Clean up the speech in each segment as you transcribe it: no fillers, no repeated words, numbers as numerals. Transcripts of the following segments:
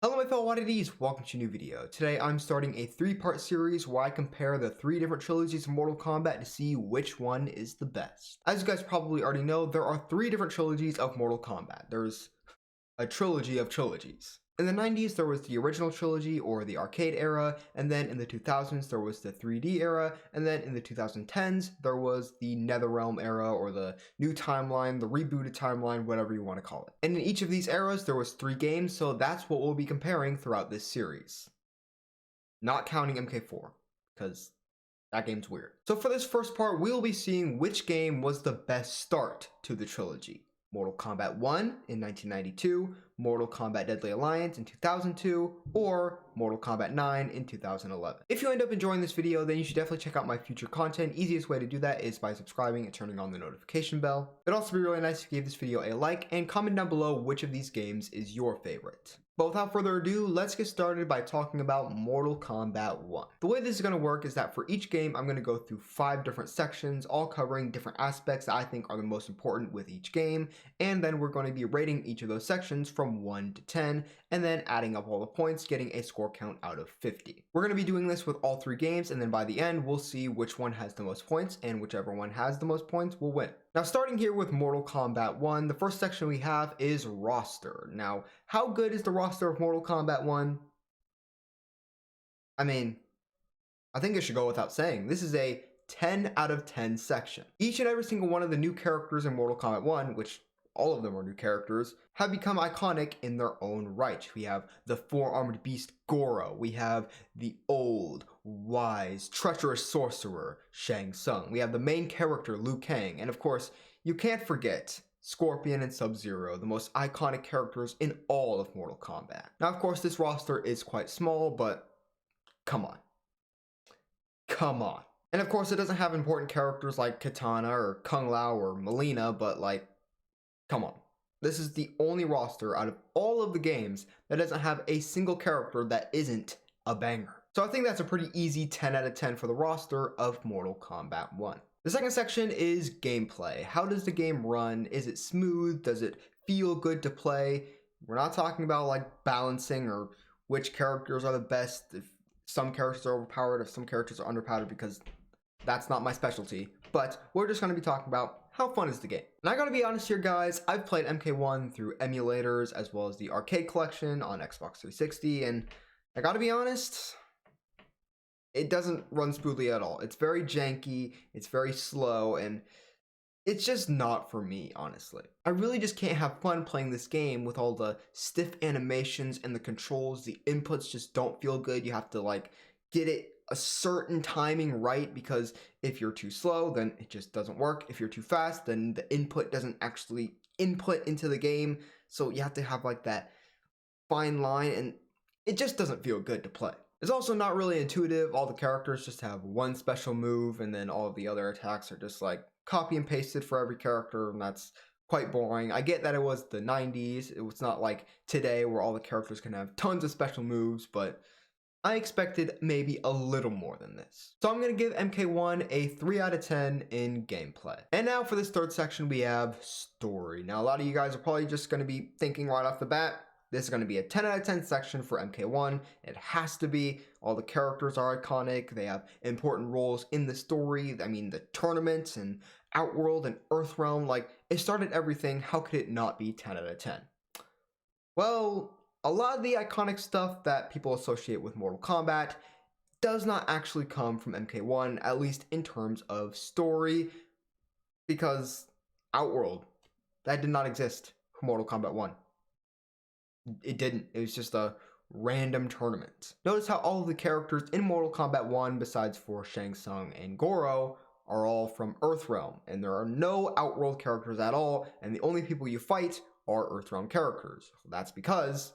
Hello my fellow oddities, welcome to a new video. Today I'm starting a 3-part series where I compare the 3 different trilogies of Mortal Kombat to see which one is the best. As you guys probably already know, there are 3 different trilogies of Mortal Kombat. There's a trilogy of trilogies. In the 90s, there was the original trilogy, or the arcade era, and then in the 2000s, there was the 3D era, and then in the 2010s, there was the Netherrealm era, or the new timeline, the rebooted timeline, whatever you want to call it. And in each of these eras, there was 3 games, so that's what we'll be comparing throughout this series. Not counting MK4, because that game's weird. So for this first part, we'll be seeing which game was the best start to the trilogy. Mortal Kombat 1 in 1992, Mortal Kombat Deadly Alliance in 2002, or Mortal Kombat 9 in 2011. If you end up enjoying this video, then you should definitely check out my future content. Easiest way to do that is by subscribing and turning on the notification bell. It'd also be really nice if you gave this video a like and comment down below which of these games is your favorite. But without further ado, let's get started by talking about Mortal Kombat 1. The way this is going to work is that for each game, I'm going to go through 5 different sections, all covering different aspects that I think are the most important with each game, and then we're going to be rating each of those sections from 1 to 10, and then adding up all the points, getting a score count out of 50. We're going to be doing this with all 3 games, and then by the end, we'll see which one has the most points, and whichever one has the most points will win. Now, starting here with Mortal Kombat 1, the first section we have is roster. Now, how good is the roster of Mortal Kombat 1? I mean, I think it should go without saying. This is a 10 out of 10 section. Each and every single one of the new characters in Mortal Kombat 1, which all of them are new characters, have become iconic in their own right. We have the 4-armed beast Goro. We have the old, wise, treacherous sorcerer Shang Tsung. We have the main character Liu Kang. And of course, you can't forget Scorpion and Sub-Zero, the most iconic characters in all of Mortal Kombat. Now, of course, this roster is quite small, but come on. Come on. And of course, it doesn't have important characters like Katana or Kung Lao or Melina, but like, come on. This is the only roster out of all of the games that doesn't have a single character that isn't a banger. So I think that's a pretty easy 10 out of 10 for the roster of Mortal Kombat 1. The second section is gameplay. How does the game run? Is it smooth? Does it feel good to play? We're not talking about like balancing or which characters are the best, if some characters are overpowered, if some characters are underpowered, because that's not my specialty. But we're just going to be talking about how fun is the game. And I gotta be honest here, guys, I've played MK1 through emulators as well as the arcade collection on Xbox 360, and I gotta be honest, it doesn't run smoothly at all. It's very janky, it's very slow, and it's just not for me, honestly. I really just can't have fun playing this game with all the stiff animations and the controls. The inputs just don't feel good. You have to like get it a certain timing right, because if you're too slow, then it just doesn't work. If you're too fast, then the input doesn't actually input into the game. So you have to have like that fine line, and it just doesn't feel good to play. It's also not really intuitive. All the characters just have one special move, and then all of the other attacks are just like copy and pasted for every character, and that's quite boring. I get that it was the 90s. It was not like today where all the characters can have tons of special moves, but I expected maybe a little more than this. So I'm going to give MK1 a 3 out of 10 in gameplay. And now for this third section, we have story. Now, a lot of you guys are probably just going to be thinking right off the bat, this is going to be a 10 out of 10 section for MK1. It has to be. All the characters are iconic. They have important roles in the story. I mean, the tournaments and Outworld and Earthrealm, like, it started everything. How could it not be 10 out of 10? Well, a lot of the iconic stuff that people associate with Mortal Kombat does not actually come from MK1, at least in terms of story, because Outworld, that did not exist for Mortal Kombat 1. It didn't. It was just a random tournament. Notice how all of the characters in Mortal Kombat 1, besides for Shang Tsung and Goro, are all from Earthrealm, and there are no Outworld characters at all, and the only people you fight are Earthrealm characters. That's because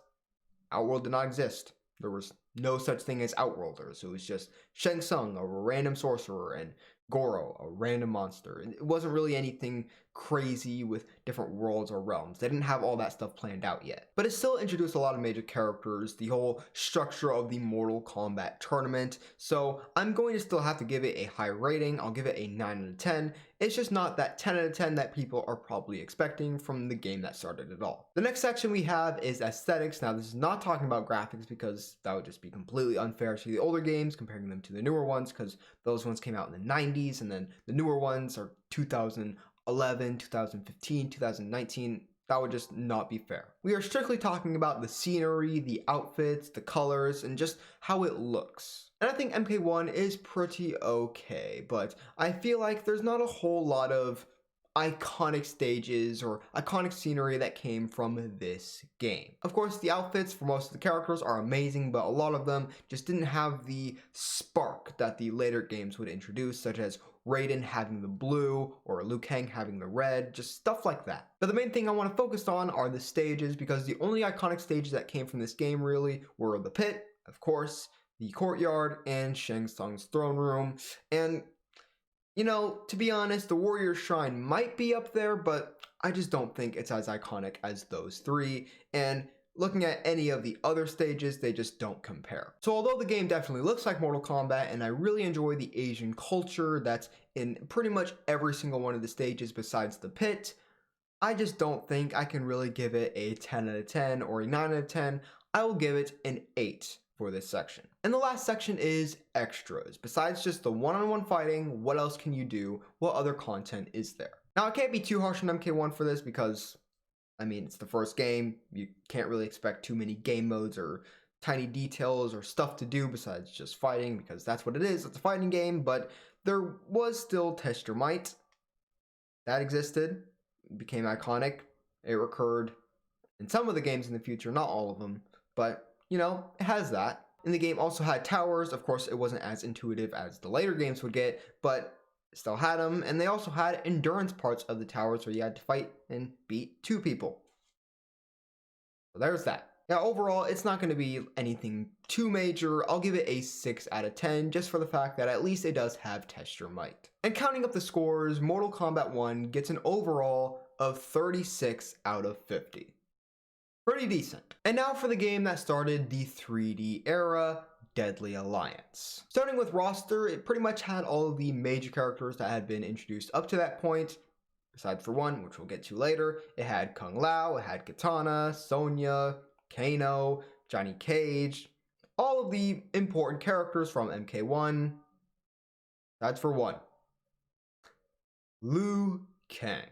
Outworld did not exist. There was no such thing as Outworlders. It was just Shang Tsung, a random sorcerer, and Goro, a random monster. It wasn't really anything crazy with different worlds or realms. They didn't have all that stuff planned out yet. But it still introduced a lot of major characters, the whole structure of the Mortal Kombat tournament. So I'm going to still have to give it a high rating. I'll give it a 9 out of 10. It's just not that 10 out of 10 that people are probably expecting from the game that started it all. The next section we have is aesthetics. Now, this is not talking about graphics because that would just be completely unfair to the older games, comparing them to the newer ones, because those ones came out in the 90s, and then the newer ones are 2011, 2015, 2019. That would just not be fair. We are strictly talking about the scenery, the outfits, the colors, and just how it looks. And I think MK1 is pretty okay, but I feel like there's not a whole lot of iconic stages or iconic scenery that came from this game. Of course, the outfits for most of the characters are amazing, but a lot of them just didn't have the spark that the later games would introduce, such as Raiden having the blue or Liu Kang having the red, just stuff like that. But the main thing I want to focus on are the stages, because the only iconic stages that came from this game really were the pit, of course, the courtyard, and Shang Tsung's throne room. And you know, to be honest, the Warrior's Shrine might be up there, but I just don't think it's as iconic as those three. And looking at any of the other stages, they just don't compare. So although the game definitely looks like Mortal Kombat, and I really enjoy the Asian culture that's in pretty much every single one of the stages besides the pit, I just don't think I can really give it a 10 out of 10 or a 9 out of 10. I will give it an 8 for this section. And the last section is extras. Besides just the one-on-one fighting, what else can you do? What other content is there? Now, I can't be too harsh on MK1 for this because, I mean, it's the first game. You can't really expect too many game modes or tiny details or stuff to do besides just fighting, because that's what it is. It's a fighting game, but there was still Test Your Might. That existed, became iconic. It recurred in some of the games in the future, not all of them, but you know, it has that. And the game also had towers. Of course, it wasn't as intuitive as the later games would get, but it still had them. And they also had endurance parts of the towers where you had to fight and beat two people. So there's that. Now, overall, it's not going to be anything too major. I'll give it a 6 out of 10, just for the fact that at least it does have Test Your Might. And counting up the scores, Mortal Kombat 1 gets an overall of 36 out of 50. Pretty decent. And now for the game that started the 3D era, Deadly Alliance. Starting with roster, it pretty much had all of the major characters that had been introduced up to that point, besides for one, which we'll get to later. It had Kung Lao, it had Katana, Sonya, Kano, Johnny Cage, all of the important characters from MK1. That's for one. Liu Kang.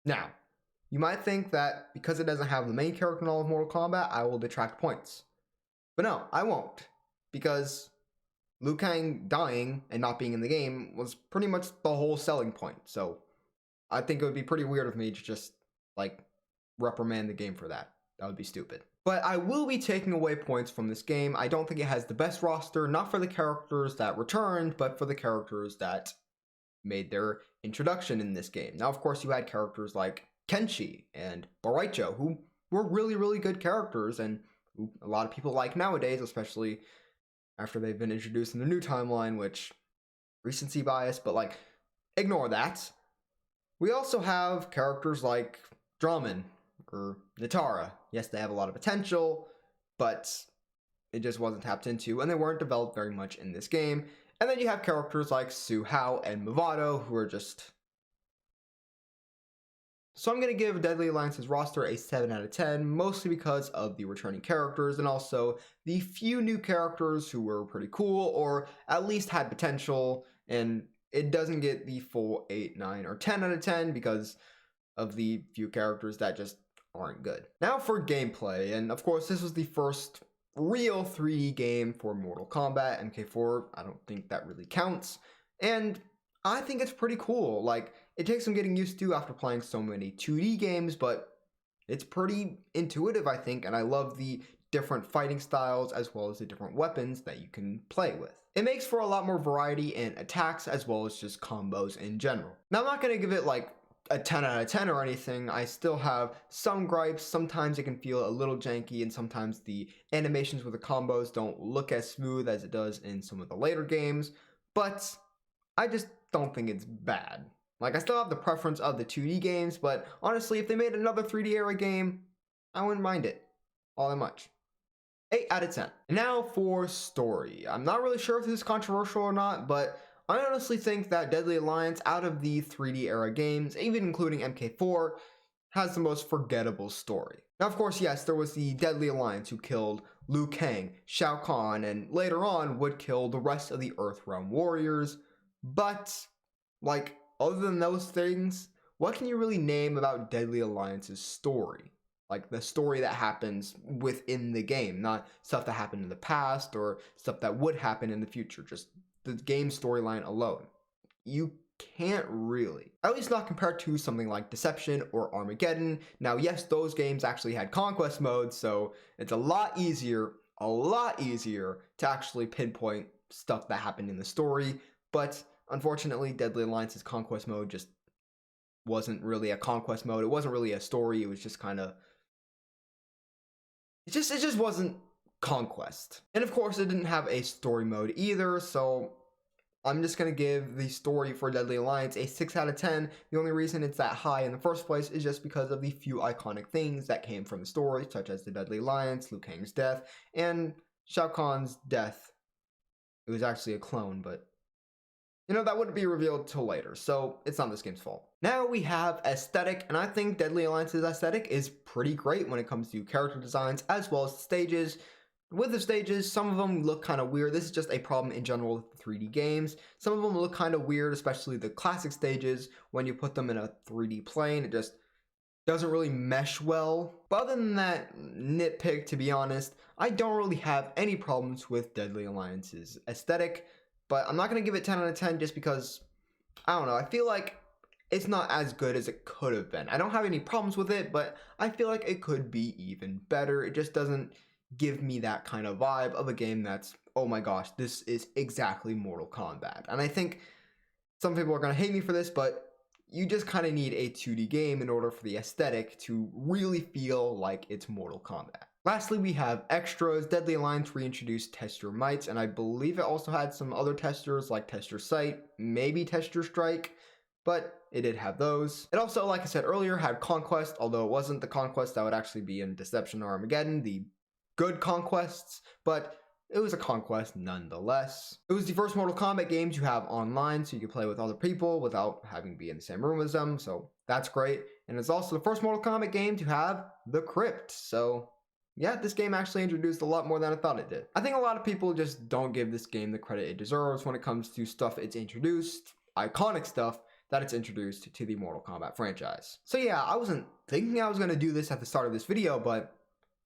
Now, you might think that because it doesn't have the main character in all of Mortal Kombat, I will detract points. But no, I won't. Because Liu Kang dying and not being in the game was pretty much the whole selling point. So I think it would be pretty weird of me to just, like, reprimand the game for that. That would be stupid. But I will be taking away points from this game. I don't think it has the best roster, not for the characters that returned, but for the characters that made their introduction in this game. Now, of course, you had characters like Kenshi and Boraicho, who were really, really good characters and who a lot of people like nowadays, especially after they've been introduced in the new timeline, which, recency bias, but like, ignore that. We also have characters like Draman or Nitara. Yes, they have a lot of potential, but it just wasn't tapped into, and they weren't developed very much in this game. And then you have characters like Su Hao and Movado, who are just... So I'm going to give Deadly Alliance's roster a 7 out of 10, mostly because of the returning characters and also the few new characters who were pretty cool or at least had potential, and it doesn't get the full 8, 9, or 10 out of 10 because of the few characters that just aren't good. Now for gameplay, and of course this was the first real 3D game for Mortal Kombat. MK4, I don't think that really counts, and I think it's pretty cool. Like, it takes some getting used to after playing so many 2D games, but it's pretty intuitive, I think, and I love the different fighting styles as well as the different weapons that you can play with. It makes for a lot more variety in attacks as well as just combos in general. Now, I'm not going to give it like a 10 out of 10 or anything. I still have some gripes. Sometimes it can feel a little janky, and sometimes the animations with the combos don't look as smooth as it does in some of the later games, but I just don't think it's bad. Like, I still have the preference of the 2D games, but honestly, if they made another 3D era game, I wouldn't mind it all that much. 8 out of 10. And now for story. I'm not really sure if this is controversial or not, but I honestly think that Deadly Alliance, out of the 3D era games, even including MK4, has the most forgettable story. Now, of course, yes, there was the Deadly Alliance who killed Liu Kang, Shao Kahn, and later on would kill the rest of the Earthrealm warriors. But, like, other than those things, what can you really name about Deadly Alliance's story? Like, the story that happens within the game, not stuff that happened in the past or stuff that would happen in the future, just the game storyline alone. You can't really. At least not compared to something like Deception or Armageddon. Now, yes, those games actually had conquest mode, so it's a lot easier to actually pinpoint stuff that happened in the story. But unfortunately, Deadly Alliance's conquest mode just wasn't really a conquest mode. It wasn't really a story. It was just kind of... It just wasn't conquest. And of course, it didn't have a story mode either, so I'm just going to give the story for Deadly Alliance a 6 out of 10. The only reason it's that high in the first place is just because of the few iconic things that came from the story, such as the Deadly Alliance, Liu Kang's death, and Shao Kahn's death. It was actually a clone, but you know, that wouldn't be revealed till later, so it's not this game's fault. Now we have aesthetic, and I think Deadly Alliance's aesthetic is pretty great when it comes to character designs as well as the stages. With the stages, some of them look kind of weird. This is just a problem in general with 3D games. Some of them look kind of weird, especially the classic stages. When you put them in a 3D plane, it just doesn't really mesh well. But other than that nitpick, to be honest, I don't really have any problems with Deadly Alliance's aesthetic. But I'm not going to give it 10 out of 10 just because, I don't know, I feel like it's not as good as it could have been. I don't have any problems with it, but I feel like it could be even better. It just doesn't give me that kind of vibe of a game that's, oh my gosh, this is exactly Mortal Kombat. And I think some people are going to hate me for this, but you just kind of need a 2D game in order for the aesthetic to really feel like it's Mortal Kombat. Lastly, we have extras. Deadly Alliance reintroduced Test Your Might, and I believe it also had some other testers like Test Your Sight, maybe Test Your Strike, but it did have those. It also, like I said earlier, had Conquest, although it wasn't the Conquest that would actually be in Deception or Armageddon, the good Conquests, but it was a Conquest nonetheless. It was the first Mortal Kombat game to have online, so you could play with other people without having to be in the same room as them, so that's great. And it's also the first Mortal Kombat game to have the Crypt, so yeah, this game actually introduced a lot more than I thought it did. I think a lot of people just don't give this game the credit it deserves when it comes to stuff it's introduced, iconic stuff that it's introduced to the Mortal Kombat franchise. So yeah, I wasn't thinking I was going to do this at the start of this video, but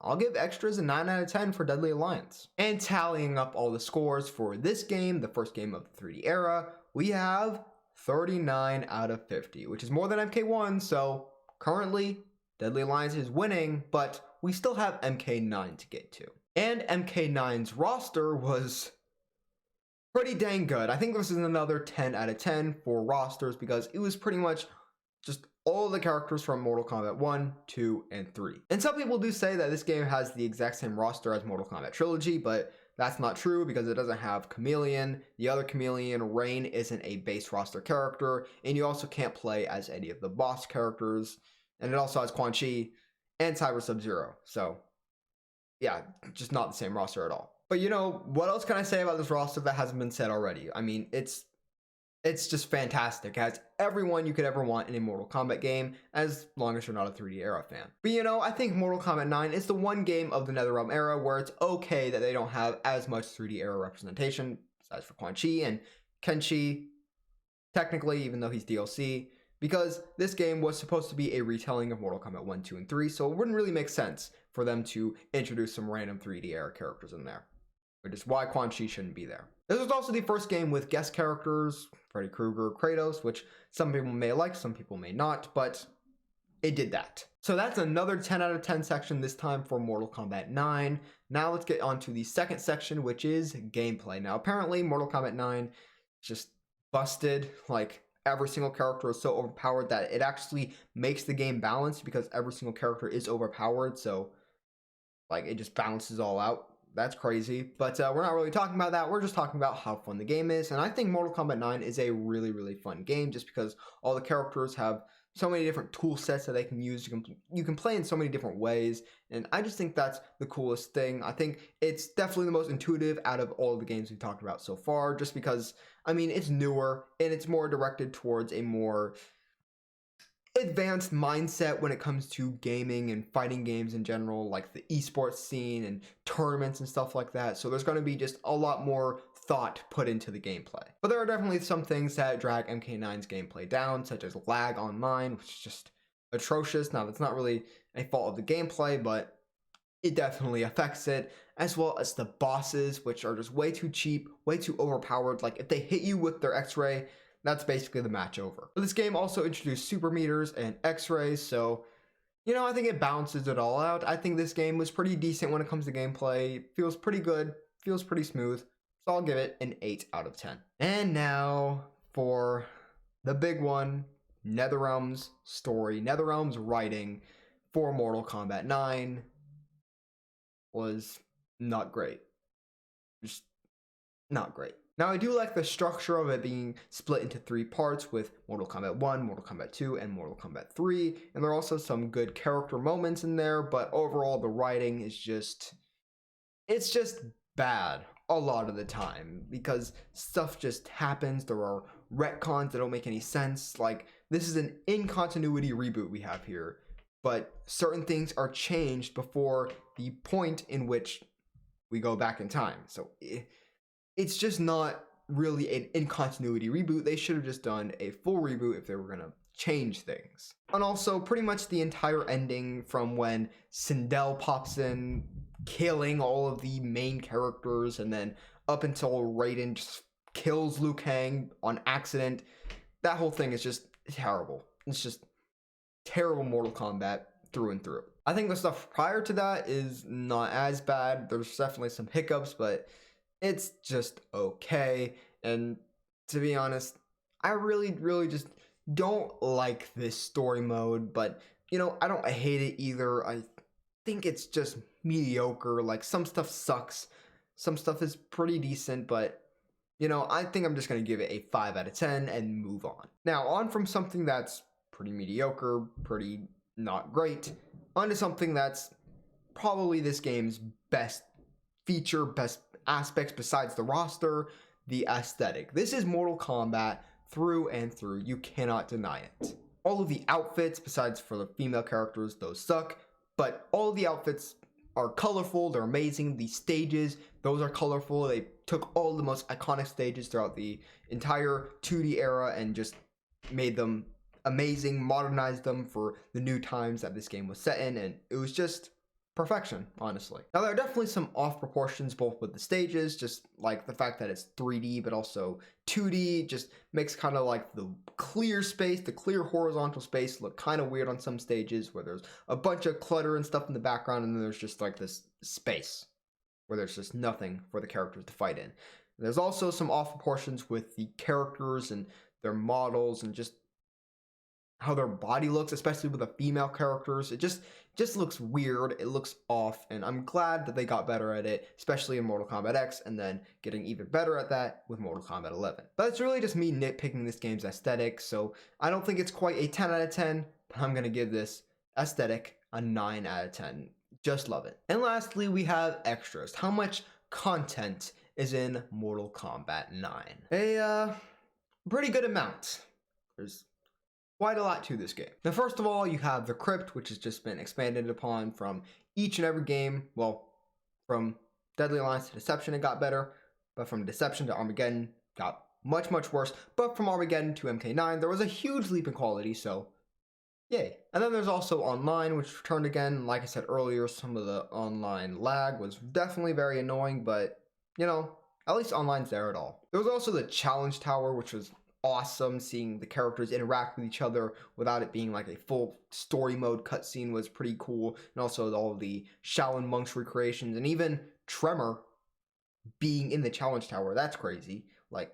I'll give extras a 9 out of 10 for Deadly Alliance. And tallying up all the scores for this game, the first game of the 3D era, we have 39 out of 50, which is more than MK1, so currently Deadly Alliance is winning, but we still have MK9 to get to. And MK9's roster was pretty dang good. I think this is another 10 out of 10 for rosters because it was pretty much just all the characters from Mortal Kombat 1, 2, and 3. And some people do say that this game has the exact same roster as Mortal Kombat Trilogy, but that's not true because it doesn't have Chameleon. The other Chameleon, Rain, isn't a base roster character, and you also can't play as any of the boss characters. And it also has Quan Chi and Cyber Sub-Zero. So, yeah, just not the same roster at all. But you know, what else can I say about this roster that hasn't been said already? I mean, it's just fantastic. It has everyone you could ever want in a Mortal Kombat game, as long as you're not a 3D era fan. But you know, I think Mortal Kombat 9 is the one game of the Netherrealm era where it's okay that they don't have as much 3D era representation, besides for Quan Chi and Kenshi, technically, even though he's DLC, because this game was supposed to be a retelling of Mortal Kombat 1, 2, and 3, so it wouldn't really make sense for them to introduce some random 3D era characters in there, which is why Quan Chi shouldn't be there. This was also the first game with guest characters, Freddy Krueger, Kratos, which some people may like, some people may not, but it did that. So that's another 10 out of 10 section, this time for Mortal Kombat 9. Now let's get on to the second section, which is gameplay. Now apparently Mortal Kombat 9 just busted, like every single character is so overpowered that it actually makes the game balanced because every single character is overpowered, so like it just balances all out. that's crazy. But we're not really talking about that. We're just talking about how fun the game is. And I think Mortal Kombat 9 is a really, really fun game just because all the characters have so many different tool sets that they can use. You can play in so many different ways. And I just think that's the coolest thing. I think it's definitely the most intuitive out of all of the games we've talked about so far, just because, I mean, it's newer and it's more directed towards a more advanced mindset when it comes to gaming and fighting games in general, like the esports scene and tournaments and stuff like that. So there's going to be just a lot more thought put into the gameplay. But there are definitely some things that drag MK9's gameplay down, such as lag online, which is just atrocious. Now, that's not really a fault of the gameplay, but it definitely affects it, as well as the bosses, which are just way too cheap, way too overpowered. Like, if they hit you with their X-ray, that's basically the match over. But this game also introduced super meters and X-rays, so, you know, I think it balances it all out. I think this game was pretty decent when it comes to gameplay. Feels pretty good, feels pretty smooth, so I'll give it an 8 out of 10. And now for the big one, Netherrealm's story. Netherrealm's writing for Mortal Kombat 9 was not great. Just not great. Now, I do like the structure of it being split into 3 parts with Mortal Kombat 1, Mortal Kombat 2, and Mortal Kombat 3. And there are also some good character moments in there, but overall the writing is it's just bad a lot of the time because stuff just happens. There are retcons that don't make any sense. Like, this is an in-continuity reboot we have here, but certain things are changed before the point in which we go back in time. So it's just not really an in-continuity reboot. They should have just done a full reboot if they were going to change things. And also, pretty much the entire ending from when Sindel pops in, killing all of the main characters, and then up until Raiden just kills Liu Kang on accident, that whole thing is just terrible. It's just terrible Mortal Kombat through and through. I think the stuff prior to that is not as bad. There's definitely some hiccups, but it's just okay. And to be honest, I really just don't like this story mode, but you know, I don't hate it either. I think it's just mediocre. Like, some stuff sucks, some stuff is pretty decent, but you know, I think I'm just gonna give it a 5 out of 10 and move on. Now, on from something that's pretty mediocre, pretty not great, onto something that's probably this game's best feature, best aspects besides the roster, the aesthetic. This is Mortal Kombat through and through. You cannot deny it. All of the outfits, besides for the female characters, those suck, but all of the outfits are colorful, they're amazing. The stages, those are colorful. They took all the most iconic stages throughout the entire 2D era and just made them amazing, modernized them for the new times that this game was set in, and it was just perfection, honestly. Now, there are definitely some off proportions both with the stages, just like the fact that it's 3D but also 2D just makes kind of like the clear space, the clear horizontal space look kind of weird on some stages where there's a bunch of clutter and stuff in the background, and then there's just like this space where there's just nothing for the characters to fight in. There's also some off proportions with the characters and their models and just how their body looks, especially with the female characters. It just looks weird, it looks off, and I'm glad that they got better at it, especially in Mortal Kombat X, and then getting even better at that with Mortal Kombat 11. But it's really just me nitpicking this game's aesthetic, so I don't think it's quite a 10 out of 10, but I'm gonna give this aesthetic a 9 out of 10. Just love it. And lastly, we have extras. How much content is in Mortal Kombat 9? A pretty good amount. There's quite a lot to this game. Now, first of all, you have the Crypt, which has just been expanded upon from each and every game. Well, from Deadly Alliance to Deception, it got better, but from Deception to Armageddon, got much worse. But from Armageddon to MK9, there was a huge leap in quality, so yay. And then there's also online, which returned again. Like I said earlier, some of the online lag was definitely very annoying, but, you know, at least online's there at all. There was also the Challenge Tower, which was awesome. Seeing the characters interact with each other without it being like a full story mode cutscene was pretty cool. And also all of the Shaolin monks recreations, and even Tremor being in the Challenge Tower. That's crazy. Like,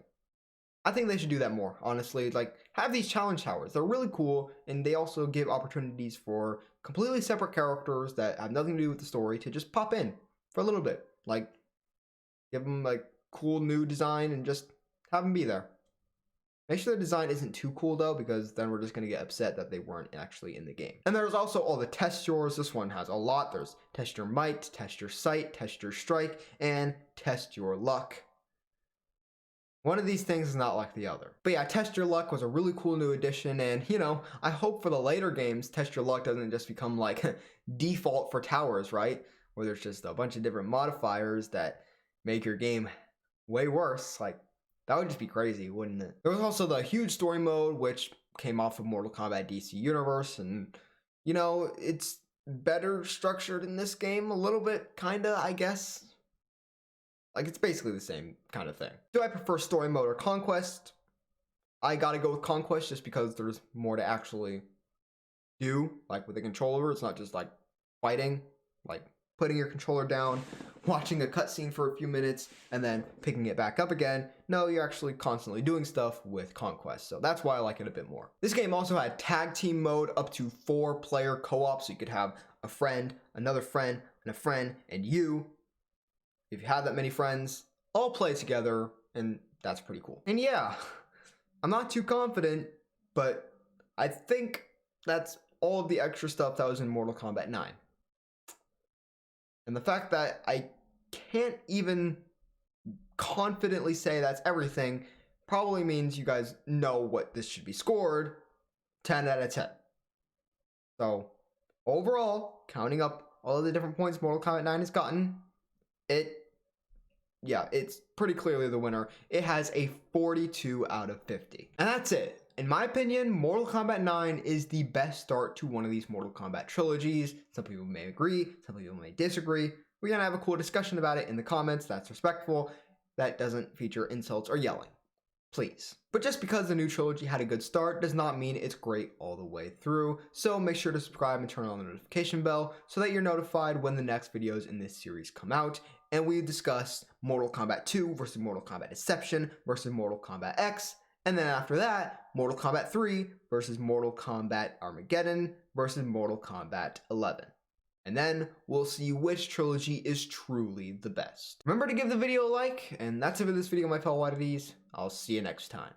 I think they should do that more, honestly. Like, have these challenge towers. They're really cool, and they also give opportunities for completely separate characters that have nothing to do with the story to just pop in for a little bit. Like, give them like cool new design and just have them be there. Make sure the design isn't too cool though, because then we're just going to get upset that they weren't actually in the game. And there's also all the test yours. This one has a lot. There's test your might, test your sight, test your strike, and test your luck. One of these things is not like the other. But yeah, Test Your Luck was a really cool new addition, and you know, I hope for the later games, Test Your Luck doesn't just become like default for towers, right? Where there's just a bunch of different modifiers that make your game way worse. Like, that would just be crazy, wouldn't it? There was also the huge story mode, which came off of Mortal Kombat DC Universe, and you know, it's better structured in this game, a little bit, kinda, I guess. Like, it's basically the same kind of thing. Do I prefer story mode or conquest? I gotta go with conquest just because there's more to actually do. Like, with the controller, it's not just like fighting, like putting your controller down, watching a cutscene for a few minutes, and then picking it back up again. No, you're actually constantly doing stuff with conquest, so that's why I like it a bit more. This game also had tag team mode, up to 4-player co-op, so you could have a friend, another friend, and a friend, and you. If you have that many friends, all play together, and that's pretty cool. And yeah, I'm not too confident, but I think that's all of the extra stuff that was in Mortal Kombat 9. And the fact that I can't even confidently say that's everything probably means you guys know what this should be scored. 10 out of 10. So overall, counting up all of the different points Mortal Kombat 9 has gotten, it's pretty clearly the winner. It has a 42 out of 50. And that's it. In my opinion, Mortal Kombat 9 is the best start to one of these Mortal Kombat trilogies. Some people may agree, some people may disagree. We're gonna have a cool discussion about it in the comments. That's respectful. That doesn't feature insults or yelling. Please. But just because the new trilogy had a good start does not mean it's great all the way through. So make sure to subscribe and turn on the notification bell so that you're notified when the next videos in this series come out. And we discuss Mortal Kombat 2 versus Mortal Kombat Deception versus Mortal Kombat X. And then after that, Mortal Kombat 3 versus Mortal Kombat Armageddon versus Mortal Kombat 11. And then we'll see which trilogy is truly the best. Remember to give the video a like, and that's it for this video, my fellow oddities. I'll see you next time.